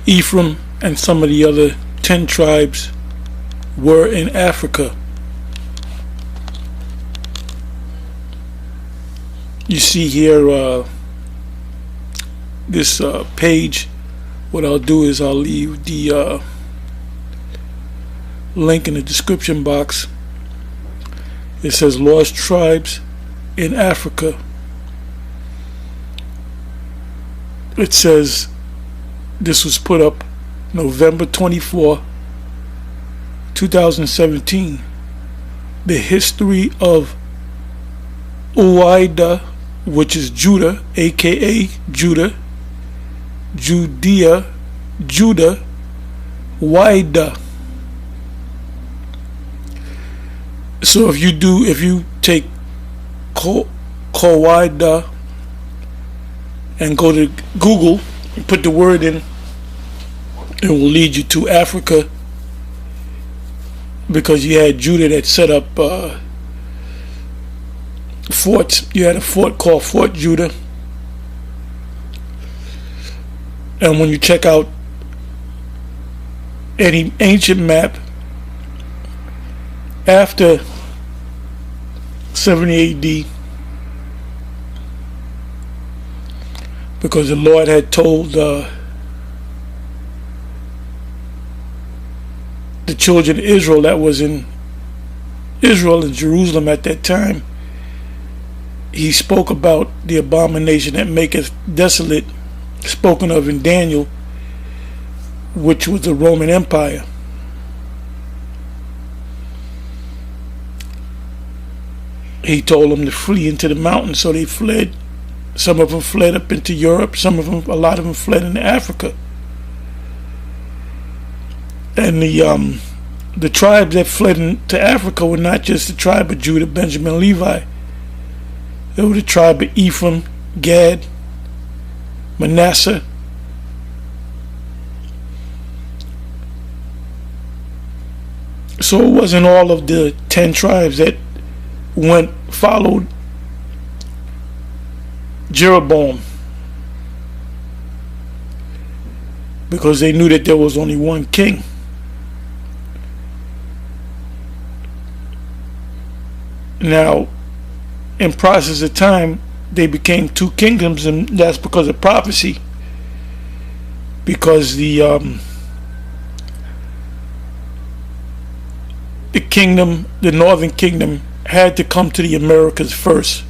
Ephraim and some of the other 10 tribes were in Africa. You see here this page. What I'll do is I'll leave the link in the description box. It says Lost Tribes in Africa. It says this was put up November 24, 2017. The history of Uwaida, which is Judah, aka Judah, Judea, Judah, Wida. So if you take Kowida and go to Google and put the word in, it will lead you to Africa, because you had Judah that set up forts. You had a fort called Fort Judah, and when you check out any ancient map after 70 AD, because the Lord had told the children of Israel that was in Israel and Jerusalem at that time, he spoke about the abomination that maketh desolate, spoken of in Daniel, which was the Roman Empire. He told them to flee into the mountains, so they fled. Some of them fled up into Europe. A lot of them fled into Africa. And the tribes that fled into Africa were not just the tribe of Judah, Benjamin, Levi. They were the tribe of Ephraim, Gad, Manasseh. So it wasn't all of the 10 tribes that followed Jeroboam, because they knew that there was only one king. Now, in process of time, they became 2 kingdoms, and that's because of prophecy. Because the kingdom, the northern kingdom, had to come to the Americas first.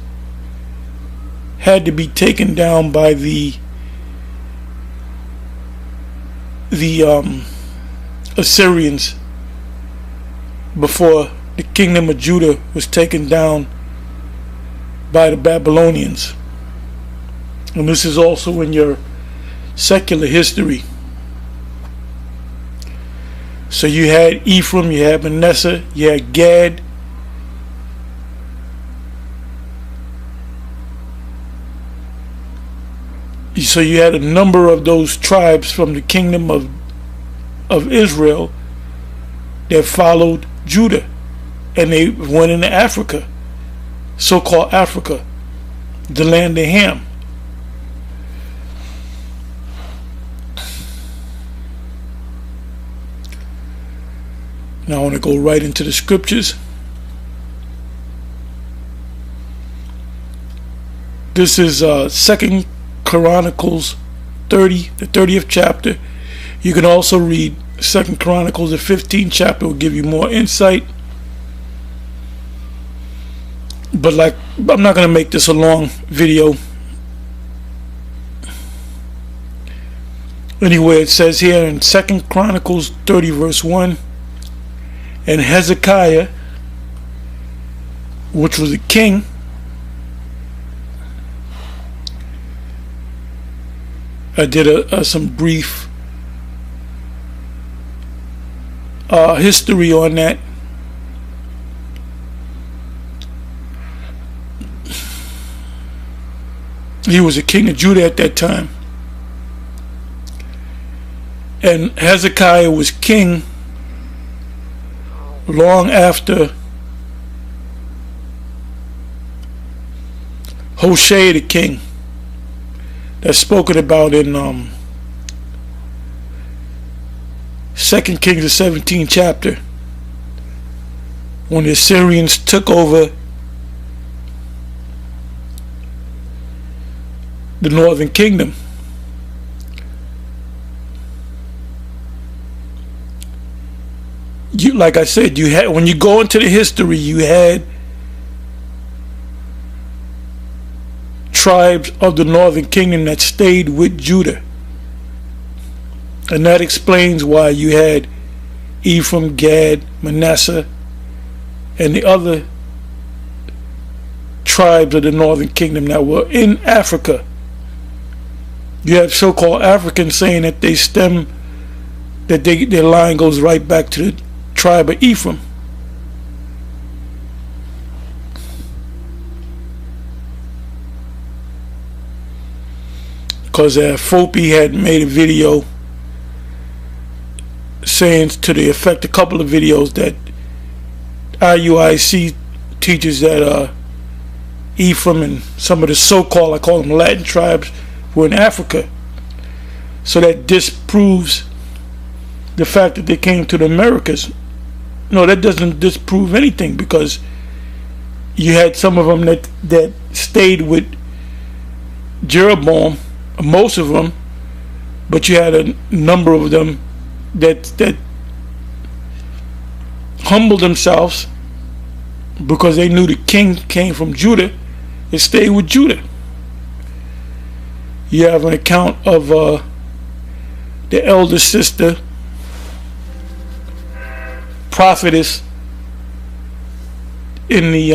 Had to be taken down by the Assyrians before the kingdom of Judah was taken down by the Babylonians. And this is also in your secular history. So you had Ephraim, you had Manasseh, you had Gad, so you had a number of those tribes from the kingdom of Israel that followed Judah, and they went into Africa, so-called Africa, the land of Ham. Now I want to go right into the scriptures. This is 2 Chronicles 30, the 30th chapter. You can also read 2 Chronicles, the 15th chapter, will give you more insight. But I'm not going to make this a long video. Anyway, it says here in 2 Chronicles 30 verse 1, and Hezekiah, which was a king, I did some brief history on that. He was a king of Judah at that time. And Hezekiah was king long after Hoshea the king, that's spoken about in 2 Kings, the 17th chapter, when the Assyrians took over the northern kingdom. Like I said, when you go into the history, you had tribes of the northern kingdom that stayed with Judah, and that explains why you had Ephraim, Gad, Manasseh, and the other tribes of the northern kingdom that were in Africa. You have so-called Africans saying that their line goes right back to the tribe of Ephraim. Because Fopi had made a video saying to the effect, a couple of videos, that IUIC teaches that Ephraim and some of the so-called, I call them Latin tribes, were in Africa. So that disproves the fact that they came to the Americas. No, that doesn't disprove anything, because you had some of them that stayed with Jeroboam, most of them, but you had a number of them that humbled themselves because they knew the king came from Judah and stayed with Judah. You have an account of the elder sister, prophetess, in the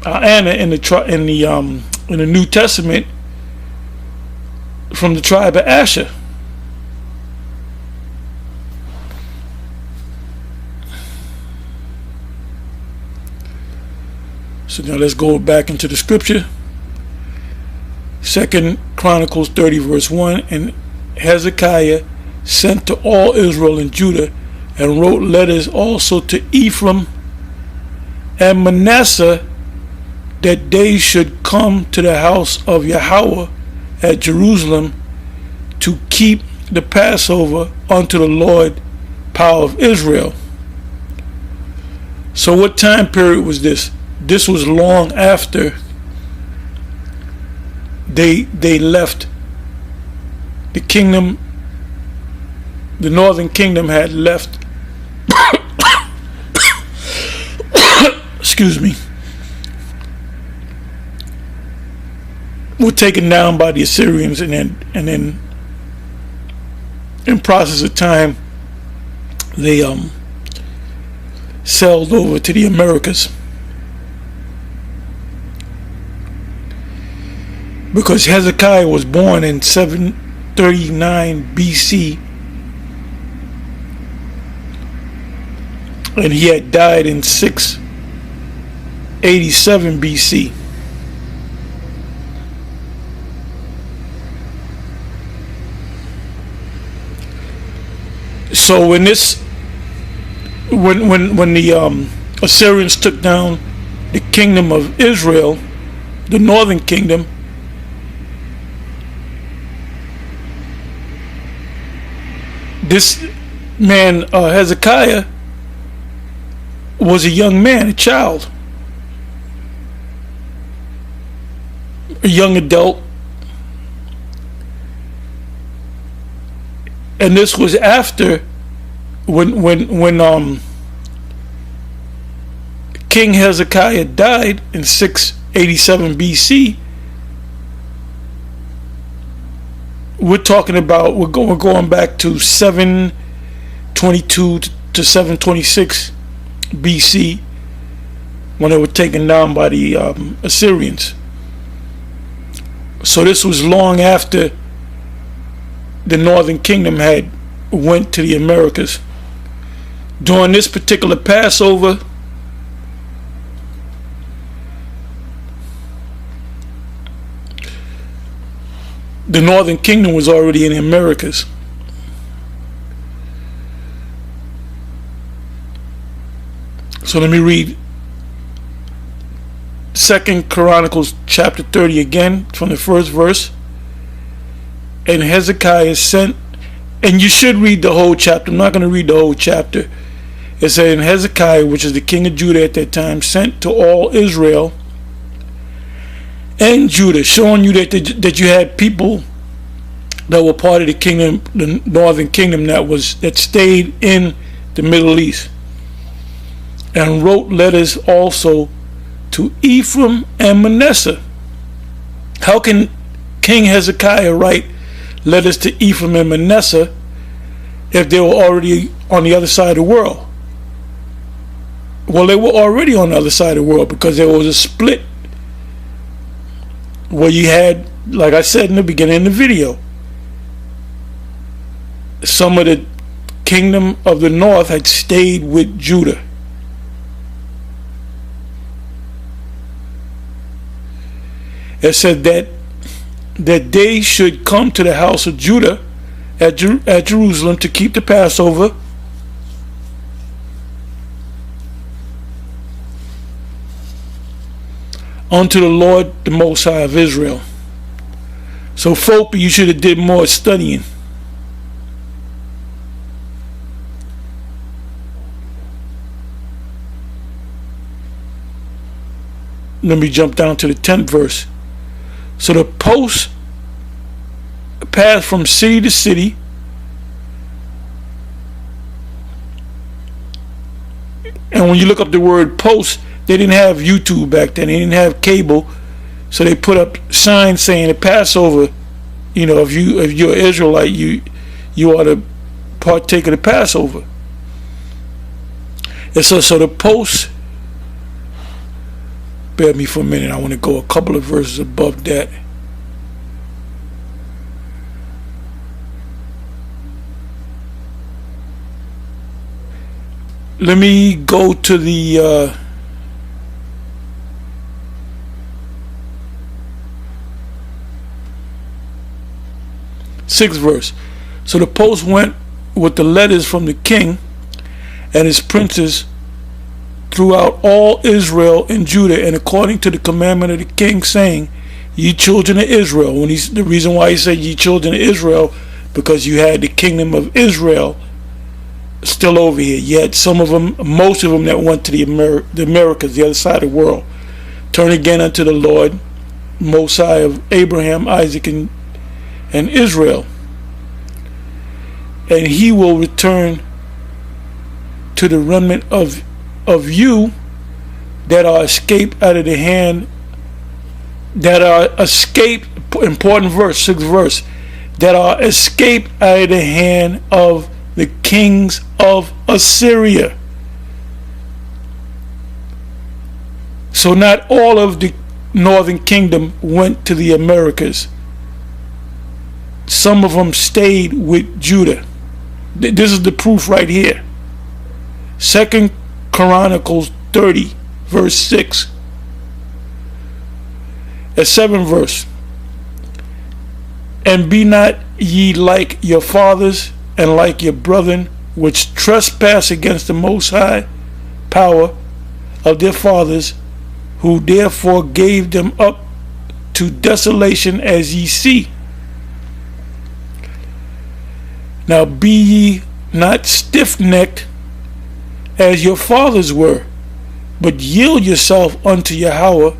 Anna in the New Testament, from the tribe of Asher. So now let's go back into the scripture. 2 Chronicles 30 verse 1. And Hezekiah sent to all Israel and Judah, and wrote letters also to Ephraim and Manasseh, that they should come to the house of Yahweh at Jerusalem to keep the Passover unto the Lord, power of Israel. So what time period was this? This was long after they left the kingdom. The northern kingdom had left excuse me, were taken down by the Assyrians, and then in process of time they sailed over to the Americas, because Hezekiah was born in 739 BC, and he had died in 687 BC. So when the Assyrians took down the kingdom of Israel, the northern kingdom, this man Hezekiah was a young man, a child, a young adult, and this was after when King Hezekiah died in 687 BC. We're talking about, we're going back to 722 to 726 BC, when they were taken down by the Assyrians. So this was long after the northern kingdom had went to the Americas. During this particular Passover, the northern kingdom was already in the Americas. So let me read 2 Chronicles chapter 30 again, from the first verse. And Hezekiah sent and you should read the whole chapter. I'm not going to read the whole chapter. It says, and Hezekiah, which is the king of Judah at that time, sent to all Israel and Judah, showing you that you had people that were part of the kingdom, the northern kingdom that stayed in the Middle East, and wrote letters also to Ephraim and Manasseh. How can King Hezekiah write letters to Ephraim and Manasseh if they were already on the other side of the world? Well, they were already on the other side of the world, because there was a split where you had, like I said in the beginning of the video, some of the kingdom of the north had stayed with Judah. It said that they should come to the house of Judah at Jerusalem to keep the Passover, unto the Lord, the Most High of Israel. So, folk, you should have did more studying. Let me jump down to the 10th verse. So the posts passed from city to city, and when you look up the word post, they didn't have YouTube back then. They didn't have cable, so they put up signs saying the Passover. You know, if you're an Israelite, you ought to partake of the Passover. And so the posts. Bear with me for a minute. I want to go a couple of verses above that. Let me go to the 6th verse. So the post went with the letters from the king and his princes throughout all Israel and Judah, and according to the commandment of the king, saying, ye children of Israel. The reason why he said ye children of Israel, because you had the kingdom of Israel still over here. You had some of them, most of them, that went to the Americas, the other side of the world. Turn again unto the Lord, Most High of Abraham, Isaac, and Israel, and he will return to the remnant of you that are escaped out of the hand, that are escaped, important verse, 6th verse, that are escaped out of the hand of the kings of Assyria. So not all of the northern kingdom went to the Americas. Some of them stayed with Judah. This is the proof right here. 2 Chronicles 30 verse 6. A 7th verse. And be not ye like your fathers and like your brethren, which trespass against the Most High power of their fathers, who therefore gave them up to desolation, as ye see. Now be ye not stiff-necked as your fathers were, but yield yourself unto Yahweh,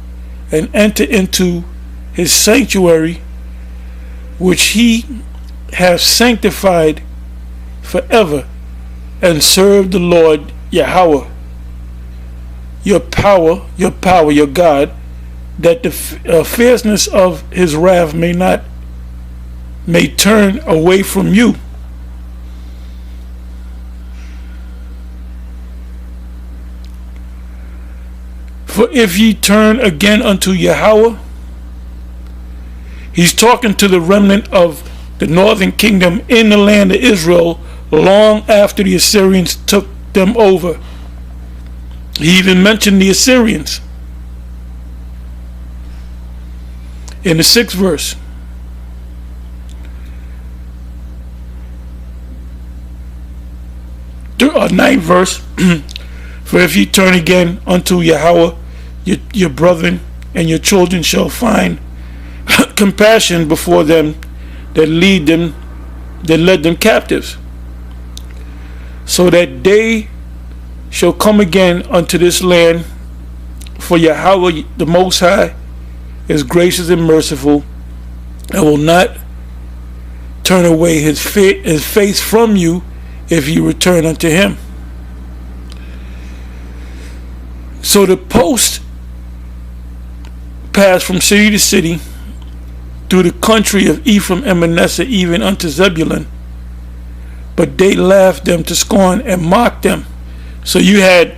and enter into his sanctuary, which he hath sanctified forever, and serve the Lord Yahweh, your power, your God, that the fierceness of his wrath may turn away from you. For if ye turn again unto Yahweh, he's talking to the remnant of the northern kingdom in the land of Israel long after the Assyrians took them over. He even mentioned the Assyrians in the 6th verse. Or 9th verse. For if ye turn again unto Yahweh, your brethren and your children shall find compassion before them that lead them that led them captives, so that they shall come again unto this land. For Yahweh the Most High is gracious and merciful, and will not turn away his face from you if you return unto him. So the post passed from city to city through the country of Ephraim and Manasseh, even unto Zebulun, but they laughed them to scorn and mocked them. So you had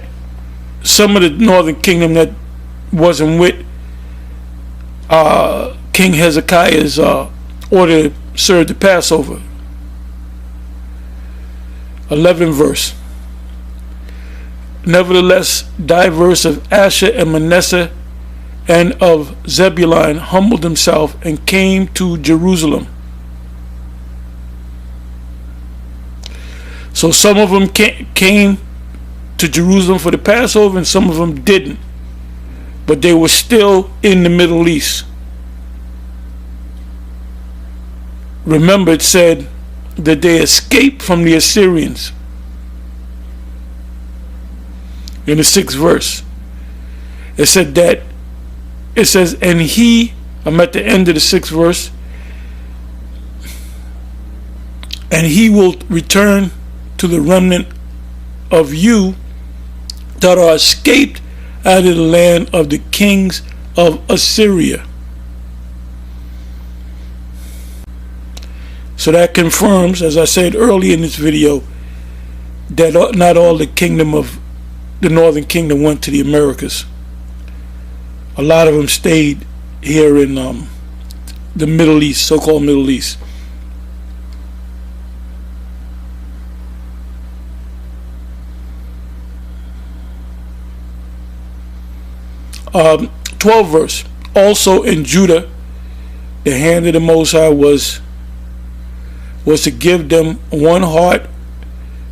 some of the northern kingdom that wasn't with King Hezekiah's order to serve the Passover. 11 verse. Nevertheless, divers of Asher and Manasseh and of Zebulun humbled themselves and came to Jerusalem. So some of them came to Jerusalem for the Passover, and some of them didn't, but they were still in the Middle East. Remember, it said that they escaped from the Assyrians in the 6th verse. It said that, it says, and he, I'm at the end of the 6th verse, and he will return to the remnant of you that are escaped out of the land of the kings of Assyria. So that confirms, as I said earlier in this video, that not all the kingdom of the northern kingdom went to the Americas. A lot of them stayed here in the Middle East, so-called Middle East. Um, 12 verse. Also in Judah, the hand of the Most High was to give them one heart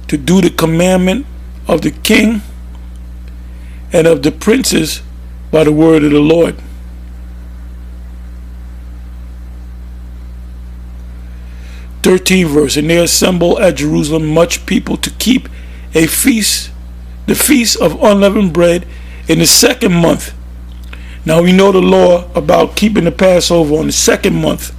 to do the commandment of the king and of the princes by the word of the Lord. Thirteenth verse. And they assembled at Jerusalem much people to keep a feast, the feast of unleavened bread, in the 2nd month. Now we know the law about keeping the Passover on the 2nd month.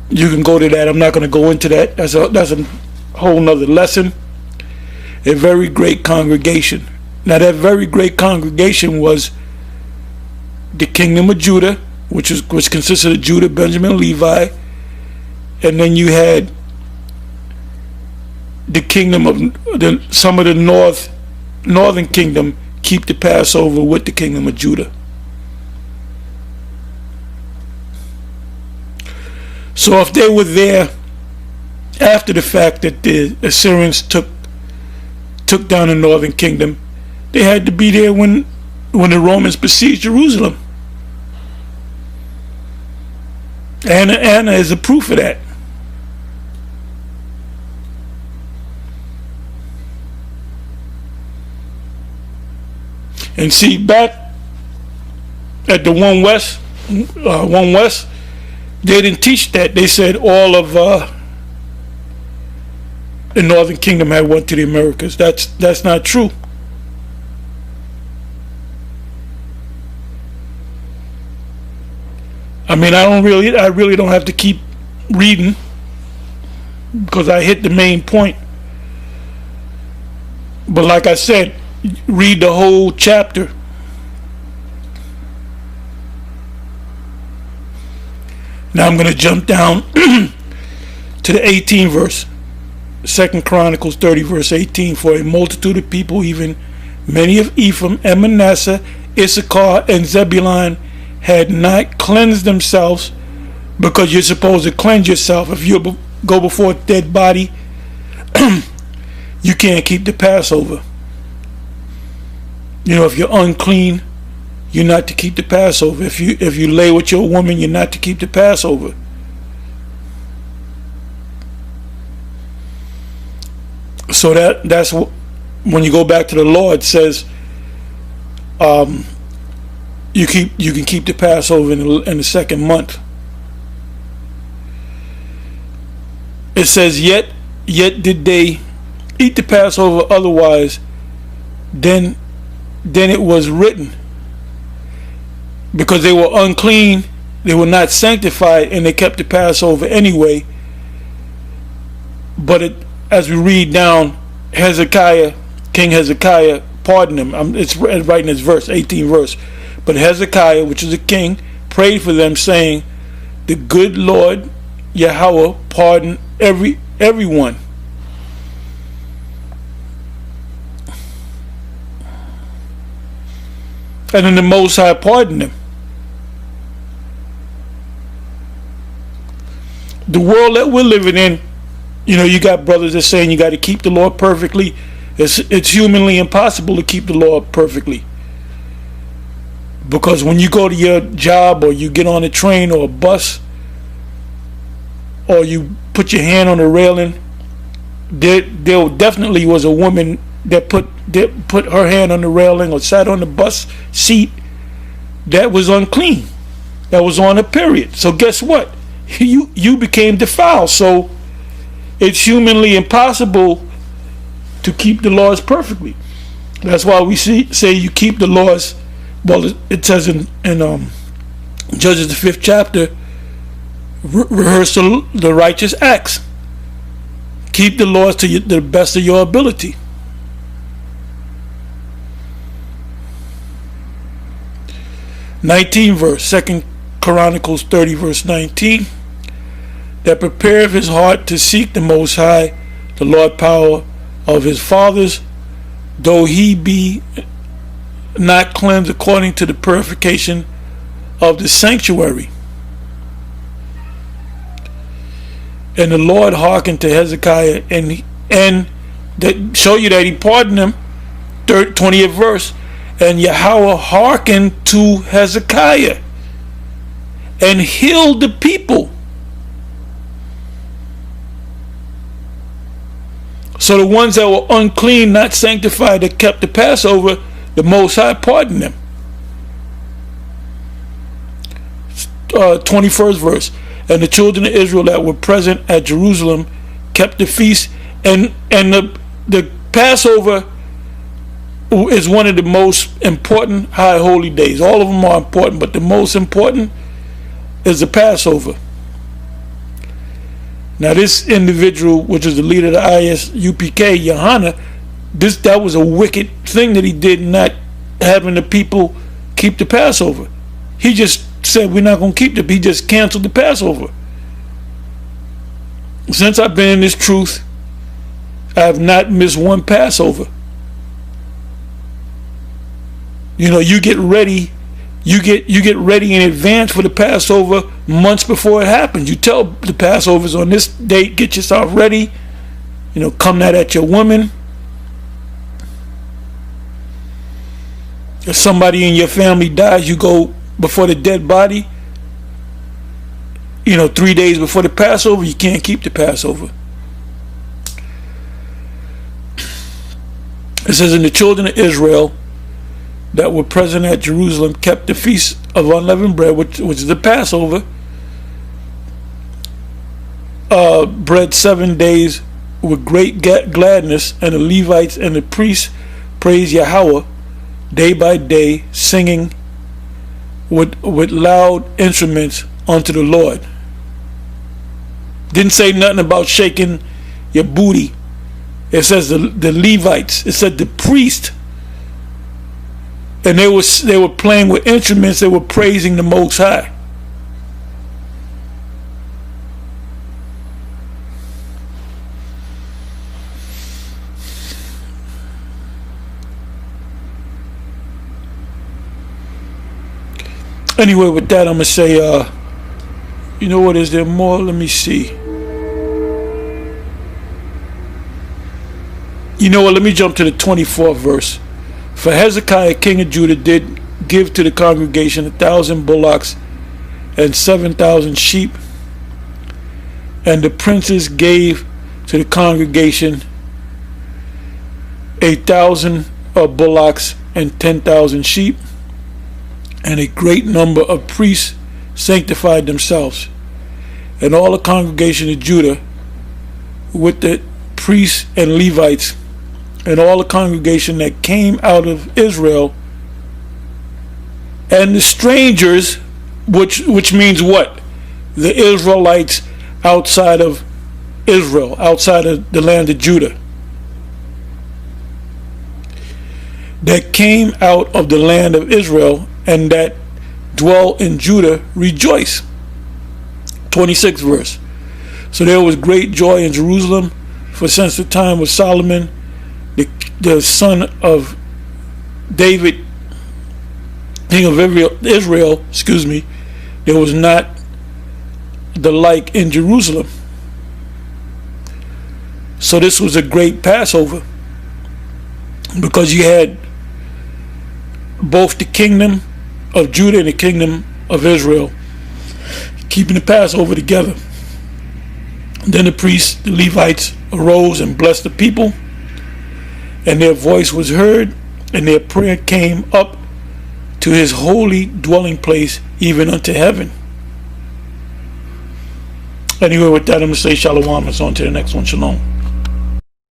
You can go to that. I'm not going to go into that. That's a whole nother lesson. A very great congregation. Now that very great congregation was the kingdom of Judah, which consisted of Judah, Benjamin, Levi, and then you had the kingdom of some of the northern kingdom keep the Passover with the kingdom of Judah. So if they were there after the fact that the Assyrians took down the northern kingdom, they had to be there when the Romans besieged Jerusalem. Anna is a proof of that. And see, back at the One West, they didn't teach that. They said all of the northern kingdom had went to the Americas. That's not true. I mean, I really don't have to keep reading because I hit the main point. But like I said, read the whole chapter. Now I'm going to jump down to the 18th verse. 2 Chronicles 30 verse 18. For a multitude of people, even many of Ephraim and Manasseh, Issachar and Zebulun, had not cleansed themselves, because you're supposed to cleanse yourself. If you go before a dead body, you can't keep the Passover. You know, if you're unclean, you're not to keep the Passover. If you lay with your woman, you're not to keep the Passover. So that's what, when you go back to the law, it says you can keep the Passover in the 2nd month. it says, yet did they eat the Passover otherwise than it was written, because they were unclean, they were not sanctified, and they kept the Passover anyway. But as we read down, King Hezekiah pardoned them. It's right in this verse, 18 verse. But Hezekiah, which is the king, prayed for them, saying, the good Lord Yahweh pardon everyone. And then the Most High pardoned them. The world that we're living in, you got brothers that saying you got to keep the law perfectly. It's humanly impossible to keep the law perfectly. Because when you go to your job, or you get on a train or a bus, or you put your hand on the railing, there definitely was a woman that put her hand on the railing or sat on the bus seat that was unclean, that was on a period. So guess what? You became defiled. So it's humanly impossible to keep the laws perfectly. That's why we say you keep the laws. Well, it says in Judges the 5th chapter, rehearse the righteous acts. Keep the laws to the best of your ability. (19 verse) 2 Chronicles 30 verse 19. That prepareth his heart to seek the Most High, the Lord power of his fathers, though he be not cleansed according to the purification of the sanctuary. And the Lord hearkened to Hezekiah, and that show you that he pardoned him. 20th verse. And Yahweh hearkened to Hezekiah and healed the people. So the ones that were unclean, not sanctified, that kept the Passover, the Most High pardoned them. 21st verse. And the children of Israel that were present at Jerusalem kept the feast. And the Passover is one of the most important high holy days. All of them are important, but the most important is the Passover. Now this individual, which is the leader of the ISUPK, Yohana, that was a wicked thing that he did, not having the people keep the Passover. He just said we're not going to keep he just canceled the Passover. Since I've been in this truth, I have not missed one Passover. You get ready. You get ready in advance for the Passover months before it happens. You tell the Passover's on this date. Get yourself ready. Come not at your woman. If somebody in your family dies, you go before the dead body. 3 days before the Passover, you can't keep the Passover. It says, and the children of Israel that were present at Jerusalem kept the feast of unleavened bread, which is the Passover, bread 7 days with great gladness, and the Levites and the priests praised Yahweh day by day, singing with loud instruments unto the Lord. Didn't say nothing about shaking your booty. It says the Levites. It said the priest. And they were playing with instruments. They were praising the Most High. Anyway, with that, I'm gonna say, you know what? Is there more? Let me see. You know what? Let me jump to the 24th verse. For Hezekiah, king of Judah, did give to the congregation 1,000 bullocks and 7,000 sheep, and the princes gave to the congregation 1,000 bullocks and 10,000 sheep, and a great number of priests sanctified themselves, and all the congregation of Judah with the priests and Levites and all the congregation that came out of Israel, and the strangers, which means what? The Israelites outside of Israel, outside of the land of Judah, that came out of the land of Israel and that dwell in Judah, rejoice. 26th verse. So there was great joy in Jerusalem, for since the time of Solomon, the son of David, king of Israel, there was not the like in Jerusalem. So this was a great Passover, because you had both the kingdom of Judah and the kingdom of Israel keeping the Passover together. Then the priests, the Levites, arose and blessed the people, and their voice was heard, and their prayer came up to his holy dwelling place, even unto heaven. Anyway, with that, I'm going to say shalom. It's on to the next one. Shalom.